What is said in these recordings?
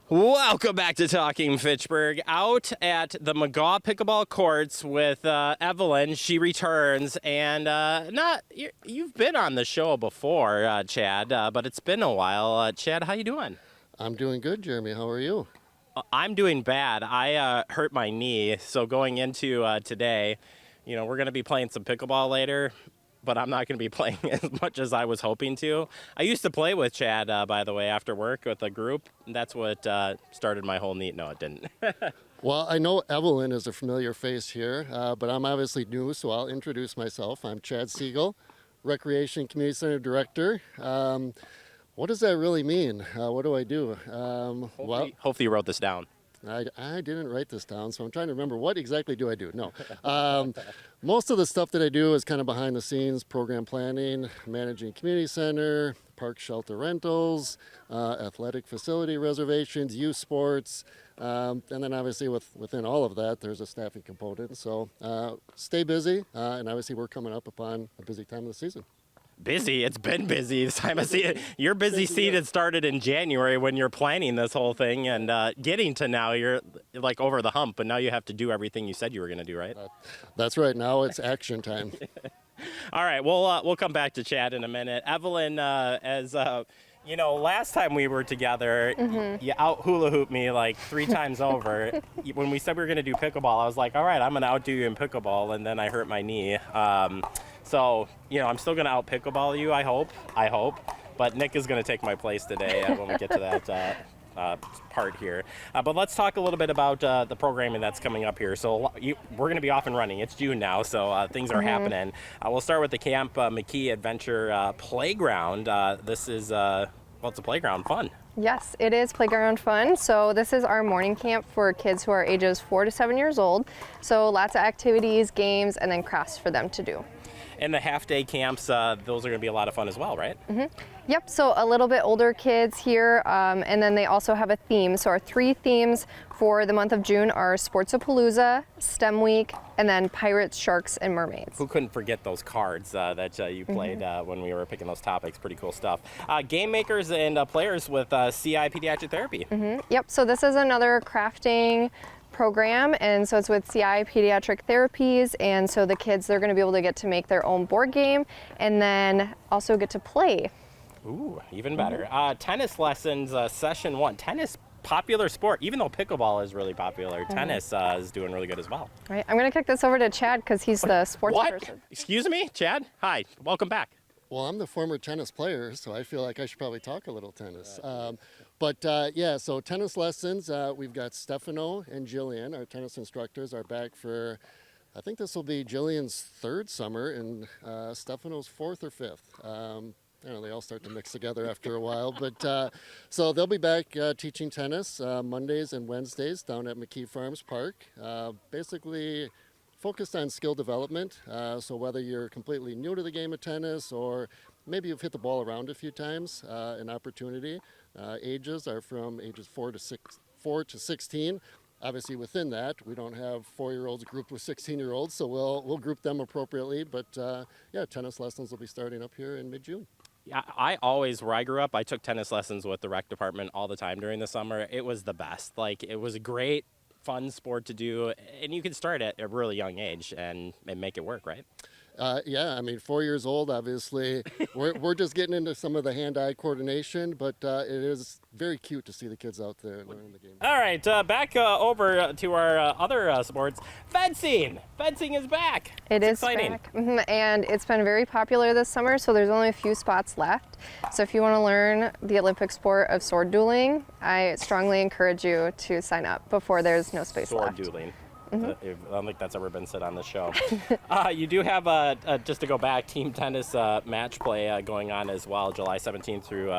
Welcome back to Talking Fitchburg. Out at the McGaw pickleball courts with Evelyn. She returns, and you've been on the show before, Chad, but it's been a while. Chad, how you doing? I'm doing good, Jeremy. How are you? I'm doing bad. I hurt my knee, so going into today, we're going to be playing some pickleball later, but I'm not going to be playing as much as I was hoping to. I used to play with Chad, by the way, after work with a group. That's what started my whole knee. No, it didn't. Well, I know Evelyn is a familiar face here, but I'm obviously new, so I'll introduce myself. I'm Chad Siegel, Recreation Community Center Director. What does that really mean? What do I do? Hopefully you wrote this down. I didn't write this down, so I'm trying to remember what exactly do I do. No. Most of the stuff that I do is kind of behind the scenes, program planning, managing community center, park shelter rentals, athletic facility reservations, youth sports, and then obviously within all of that, there's a staffing component. So stay busy, and obviously we're coming up upon a busy time of the season. Busy? It's been busy this time of season. Your busy season started in January when you're planning this whole thing, and getting to now, you're like over the hump, but now you have to do everything you said you were going to do, right? That's right. Now it's action time. All right. We'll come back to Chad in a minute. Evelyn, last time we were together, you out hula hooped me like 3 times over. When we said we were going to do pickleball, I was like, all right, I'm going to outdo you in pickleball, and then I hurt my knee. So, I'm still going to out pickleball you, I hope. But Nick is going to take my place today when we get to that part here. But let's talk a little bit about the programming that's coming up here. So we're going to be off and running. It's June now, so things are happening. We'll start with the Camp McKee Adventure Playground. This is, it's a playground fun. Yes, it is playground fun. So this is our morning camp for kids who are ages 4 to 7 years old. So lots of activities, games, and then crafts for them to do. And the half-day camps, those are going to be a lot of fun as well, right? Yep, so a little bit older kids here, and then they also have a theme. So our 3 themes for the month of June are Sportsapalooza, STEM Week, and then Pirates, Sharks, and Mermaids. Who couldn't forget those cards that you played when we were picking those topics? Pretty cool stuff. Game makers and players with CI Pediatric Therapy. Yep, so this is another crafting program, and so it's with CI Pediatric Therapies, and so the kids, they're going to be able to get to make their own board game and then also get to play. Ooh, even better. Tennis lessons, session 1. Tennis, popular sport. Even though pickleball is really popular, tennis is doing really good as well. Right, I'm going to kick this over to Chad because he's the sports person. Excuse me, Chad? Hi, welcome back. Well, I'm the former tennis player, so I feel like I should probably talk a little tennis. So tennis lessons, we've got Stefano and Jillian, our tennis instructors, are back for, I think this will be Jillian's 3rd summer and Stefano's 4th or 5th. They all start to mix together after a while. But so they'll be back teaching tennis Mondays and Wednesdays down at McKee Farms Park. Basically focused on skill development. So whether you're completely new to the game of tennis or maybe you've hit the ball around a few times, an opportunity. Ages are from ages 4 to 16. Obviously within that, we don't have 4-year-olds grouped with 16-year-olds, so we'll group them appropriately. But tennis lessons will be starting up here in mid-June. Yeah, where I grew up, I took tennis lessons with the rec department all the time during the summer. It was the best. Like, it was a great, fun sport to do, and you can start at a really young age and make it work, right? 4 years old, obviously. We're just getting into some of the hand-eye coordination, but it is very cute to see the kids out there learning the game. All right, back over to our other sports. Fencing! Fencing is back. It's exciting. Back. And it's been very popular this summer, so there's only a few spots left. So if you want to learn the Olympic sport of sword dueling, I strongly encourage you to sign up before there's no space left. Sword dueling. I don't think that's ever been said on the show. You do have, just to go back, team tennis match play going on as well, July 17th through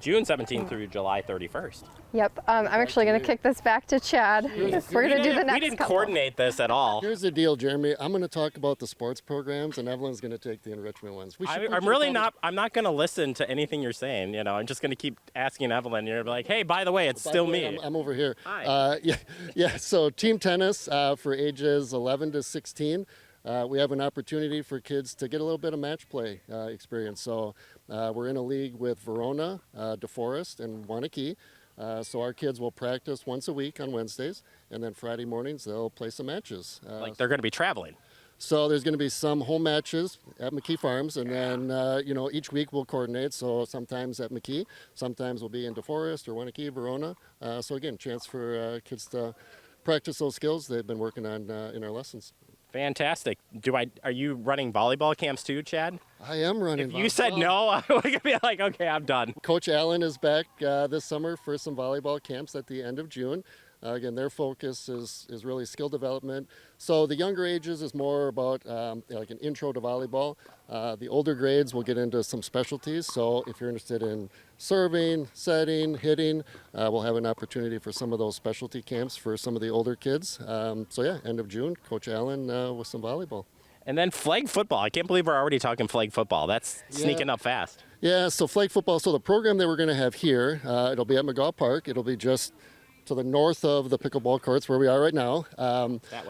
June 17th through July 31st. Yep. I'm actually going to kick this back to Chad. We're going to do the next We didn't coordinate this at all. Here's the deal, Jeremy. I'm going to talk about the sports programs, and Evelyn's going to take the enrichment ones. I'm not going to listen to anything you're saying. I'm just going to keep asking Evelyn. You're like, hey, by the way, it's still me. I'm over here. Hi. So team tennis for ages 11 to 16. We have an opportunity for kids to get a little bit of match play experience. So we're in a league with Verona, DeForest, and Wanakee. So our kids will practice once a week on Wednesdays, and then Friday mornings they'll play some matches. Like they're going to be traveling. So there's going to be some home matches at McKee Farms, and then each week we'll coordinate. So sometimes at McKee, sometimes we'll be in DeForest or Waunakee, Verona. So again, chance for kids to practice those skills they've been working on in our lessons. Fantastic. Are you running volleyball camps too, Chad? I am running. If you said no, I would be like, okay, I'm done. Coach Allen is back this summer for some volleyball camps at the end of June. Again, their focus is really skill development. So the younger ages is more about like an intro to volleyball. The older grades will get into some specialties. So if you're interested in serving, setting, hitting, we'll have an opportunity for some of those specialty camps for some of the older kids. So yeah, end of June, Coach Allen with some volleyball. And then flag football. I can't believe we're already talking flag football. That's sneaking up fast. Yeah, so flag football. So the program that we're going to have here, it'll be at McGaw Park. It'll be just to the north of the pickleball courts where we are right now. That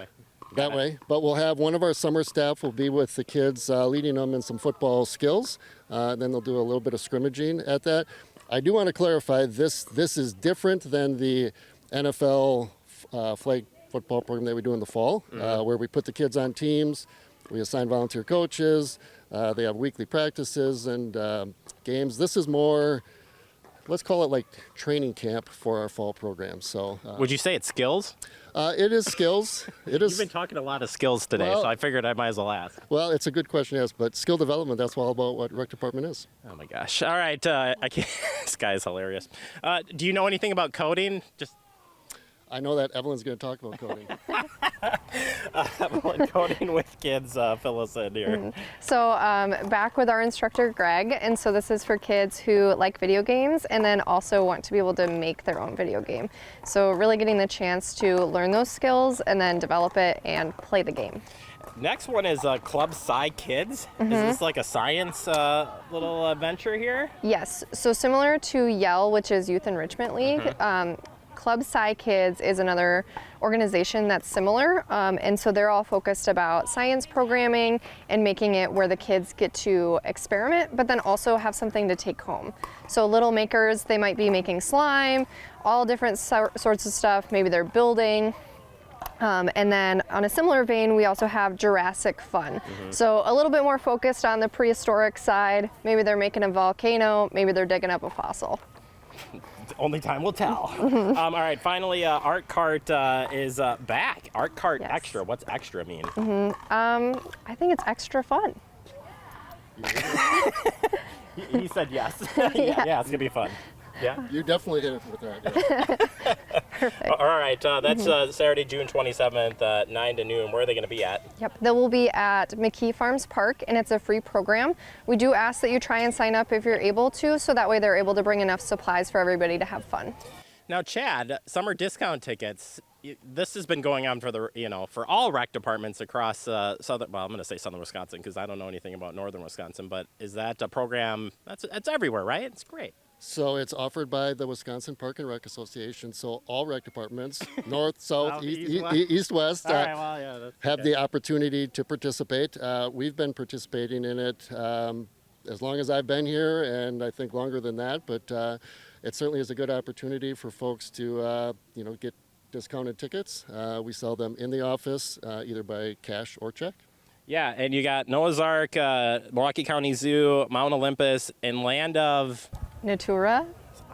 way. But we'll have one of our summer staff will be with the kids, leading them in some football skills. Then they'll do a little bit of scrimmaging at that. I do want to clarify, this is different than the NFL flag football program that we do in the fall, where we put the kids on teams, we assign volunteer coaches, they have weekly practices and games. This is more, let's call it like training camp for our fall program. So, would you say it's skills? It is skills. It is. You've been talking a lot of skills today, so I figured I might as well ask. Well, it's a good question to ask, but skill development, that's all about what rec department is. Oh my gosh. All right. I can't, this guy is hilarious. Do you know anything about coding? I know that Evelyn's going to talk about coding. Evelyn, coding with kids, fill us in here. So back with our instructor, Greg, and so this is for kids who like video games and then also want to be able to make their own video game. So really getting the chance to learn those skills and then develop it and play the game. Next one is Club Sci Kids. Is this like a science little adventure here? Yes, so similar to Yell, which is Youth Enrichment League, Club Sci Kids is another organization that's similar, and so they're all focused about science programming and making it where the kids get to experiment, but then also have something to take home. So little makers, they might be making slime, all different sorts of stuff, maybe they're building. And then on a similar vein, we also have Jurassic Fun. So a little bit more focused on the prehistoric side. Maybe they're making a volcano, maybe they're digging up a fossil. Only time will tell. All right, finally, Art Cart is back. Art Cart Extra. What's extra mean? I think it's extra fun. He said yes. yeah, it's gonna be fun. Yeah. You definitely hit it with that. Yeah. Perfect. All right, that's Saturday, June 27th, 9 to noon. Where are they going to be at? Yep, they will be at McKee Farms Park, and it's a free program. We do ask that you try and sign up if you're able to, so that way they're able to bring enough supplies for everybody to have fun. Now, Chad, summer discount tickets. This has been going on for all rec departments across southern. Well, I'm going to say southern Wisconsin because I don't know anything about northern Wisconsin. But is that a program that's everywhere, right? It's great. So it's offered by the Wisconsin Park and Rec Association. So all rec departments, north, south, east, west, have the opportunity to participate. We've been participating in it as long as I've been here, and I think longer than that. But it certainly is a good opportunity for folks to get discounted tickets. We sell them in the office, either by cash or check. Yeah, and you got Noah's Ark, Milwaukee County Zoo, Mount Olympus, and Land of Natura.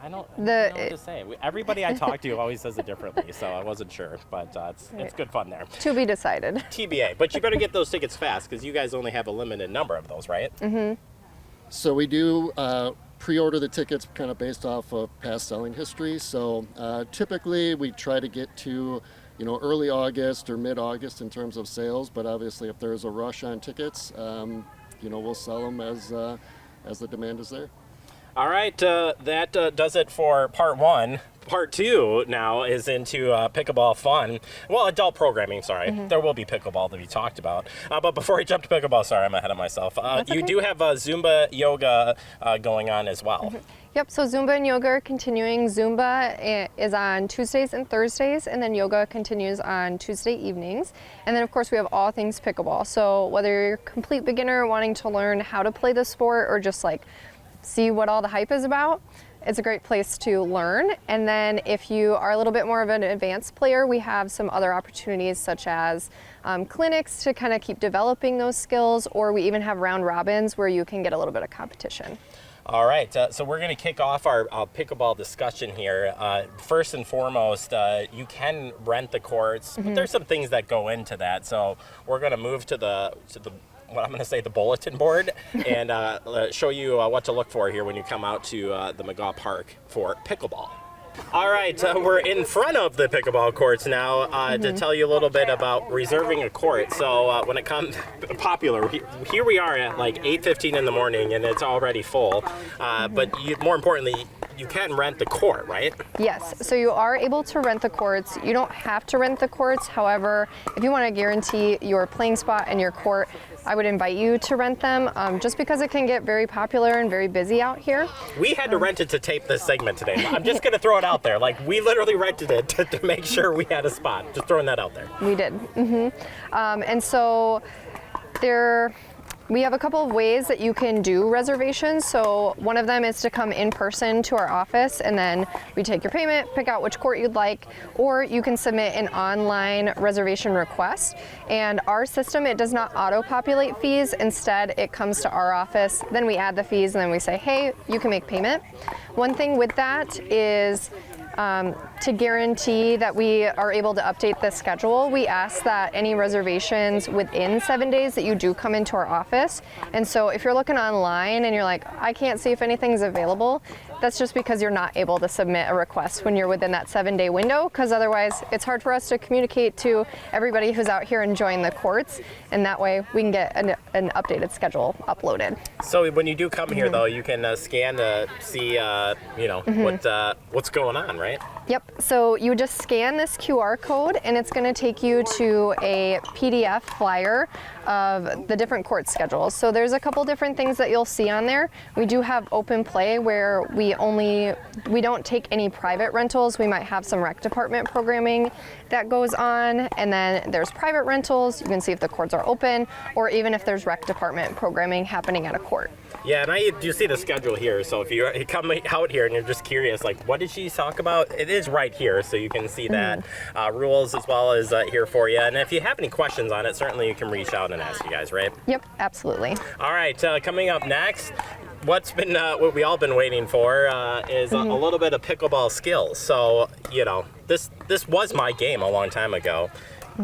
I don't know what to say. Everybody I talk to always says it differently, so I wasn't sure. But it's good fun there. To be decided. TBA. But you better get those tickets fast because you guys only have a limited number of those, right? Mm-hmm. So we do pre-order the tickets kind of based off of past selling history. So typically we try to get to early August or mid-August in terms of sales. But obviously if there's a rush on tickets, we'll sell them as the demand is there. All right, that does it for part one. Part two now is into pickleball fun. Well, adult programming, sorry. There will be pickleball to be talked about. But before I jump to pickleball, sorry, I'm ahead of myself. You do have Zumba yoga going on as well. Yep, so Zumba and yoga are continuing. Zumba is on Tuesdays and Thursdays, and then yoga continues on Tuesday evenings. And then, of course, we have all things pickleball. So whether you're a complete beginner wanting to learn how to play the sport or just like see what all the hype is about, It's a great place to learn. And then if you are a little bit more of an advanced player, we have some other opportunities such as clinics to kind of keep developing those skills, or we even have round robins where you can get a little bit of competition. All right, so we're going to kick off our pickleball discussion here. First and foremost, you can rent the courts, but there's some things that go into that. So we're going to move to the what I'm going to say the bulletin board and show you what to look for here when you come out to the McGaw Park for pickleball. All right, we're in front of the pickleball courts now to tell you a little bit about reserving a court. So when it comes popular, here we are at like 8:15 in the morning and it's already full. But more importantly, you can rent the court, right? Yes, so you are able to rent the courts. You don't have to rent the courts. However, if you want to guarantee your playing spot and your court, I would invite you to rent them just because it can get very popular and very busy out here. We had to rent it to tape this segment today. I'm just going to throw it out there. Like, we literally rented it to make sure we had a spot. Just throwing that out there. We did. And so we have a couple of ways that you can do reservations. So one of them is to come in person to our office, and then we take your payment, pick out which court you'd like, or you can submit an online reservation request. And our system, it does not auto-populate fees. Instead, it comes to our office, then we add the fees, and then we say, hey, you can make payment. One thing with that is to guarantee that we are able to update the schedule, we ask that any reservations within 7 days that you do come into our office. And so if you're looking online and you're like, I can't see if anything's available, that's just because you're not able to submit a request when you're within that 7-day window, because otherwise it's hard for us to communicate to everybody who's out here enjoying the courts, and that way we can get an updated schedule uploaded. So when you do come here, though, you can scan to see, what's going on, right? Yep, so you just scan this QR code and it's going to take you to a PDF flyer of the different court schedules. So there's a couple different things that you'll see on there. We do have open play where we don't take any private rentals. We might have some rec department programming that goes on, and then there's private rentals. You can see if the courts are open, or even if there's rec department programming happening at a court. Yeah, and I do see the schedule here, so if you come out here and you're just curious, like, what did she talk about? It is right here, so you can see that rules as well as here for you. And if you have any questions on it, certainly you can reach out and ask you guys, right? Yep, absolutely. All right, coming up next, what we all been waiting for is a little bit of pickleball skills. So, this was my game a long time ago.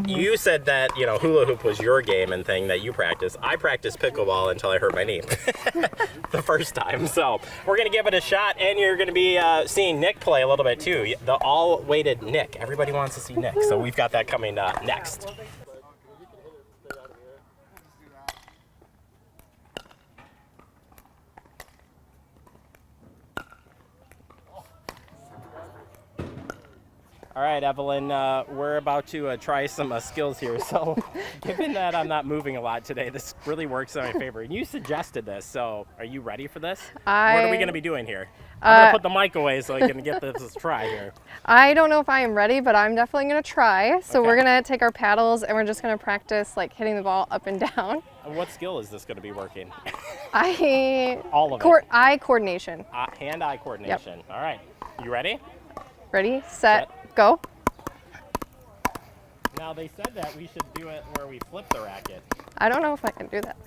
You said that, hula hoop was your game and thing that you practiced. I practiced pickleball until I hurt my knee the first time. So we're going to give it a shot, and you're going to be seeing Nick play a little bit too. The all-weighted Nick. Everybody wants to see Nick, so we've got that coming next. All right, Evelyn, we're about to try some skills here. So given that I'm not moving a lot today, this really works in my favor. And you suggested this, so are you ready for this? What are we going to be doing here? I'm going to put the mic away so I can get this try here. I don't know if I am ready, but I'm definitely going to try. So we're going to take our paddles and we're just going to practice like hitting the ball up and down. And what skill is this going to be working? All of it. Eye coordination. Hand-eye coordination. Yep. All right. You ready? Ready, set. Go. Now they said that we should do it where we flip the racket. I don't know if I can do that.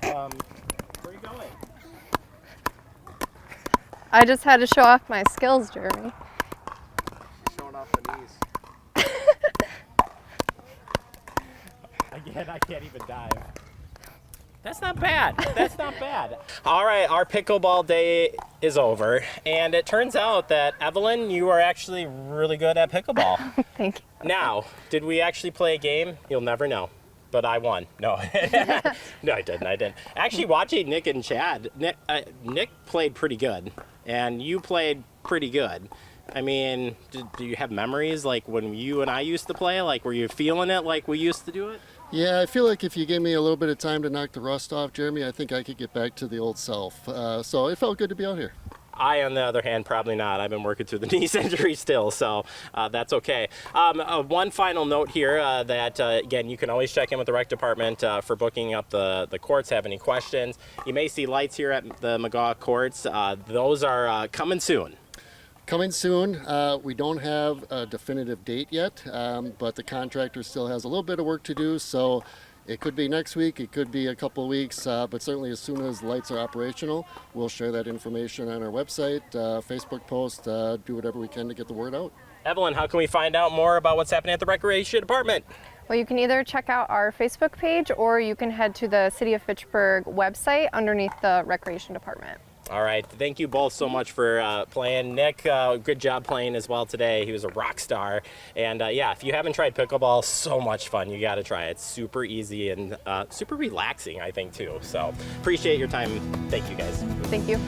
Where are you going? I just had to show off my skills, Jeremy. Showing off the knees. Again, I can't even dive. That's not bad. That's not bad. All right, our pickleball day is over, and it turns out that, Evelyn, you are actually really good at pickleball. Thank you. Now, did we actually play a game? You'll never know. But I won. No. No, I didn't. Actually, watching Nick and Chad, Nick played pretty good, and you played pretty good. I mean, do you have memories like when you and I used to play? Like, were you feeling it like we used to do it? Yeah, I feel like if you gave me a little bit of time to knock the rust off, Jeremy, I think I could get back to the old self. So it felt good to be out here. I, on the other hand, probably not. I've been working through the knee injury still, so that's okay. One final note here that, again, you can always check in with the rec department for booking up the courts, have any questions. You may see lights here at the McGaw courts. Those are coming soon. Coming soon. We don't have a definitive date yet, but the contractor still has a little bit of work to do, so it could be next week, it could be a couple of weeks, but certainly as soon as lights are operational, we'll share that information on our website, Facebook post, do whatever we can to get the word out. Evelyn, how can we find out more about what's happening at the Recreation Department? Well, you can either check out our Facebook page or you can head to the City of Fitchburg website underneath the Recreation Department. All right. Thank you both so much for playing. Nick, good job playing as well today. He was a rock star. And yeah, if you haven't tried pickleball, so much fun. You got to try it. It's super easy and super relaxing, I think, too. So appreciate your time. Thank you, guys. Thank you.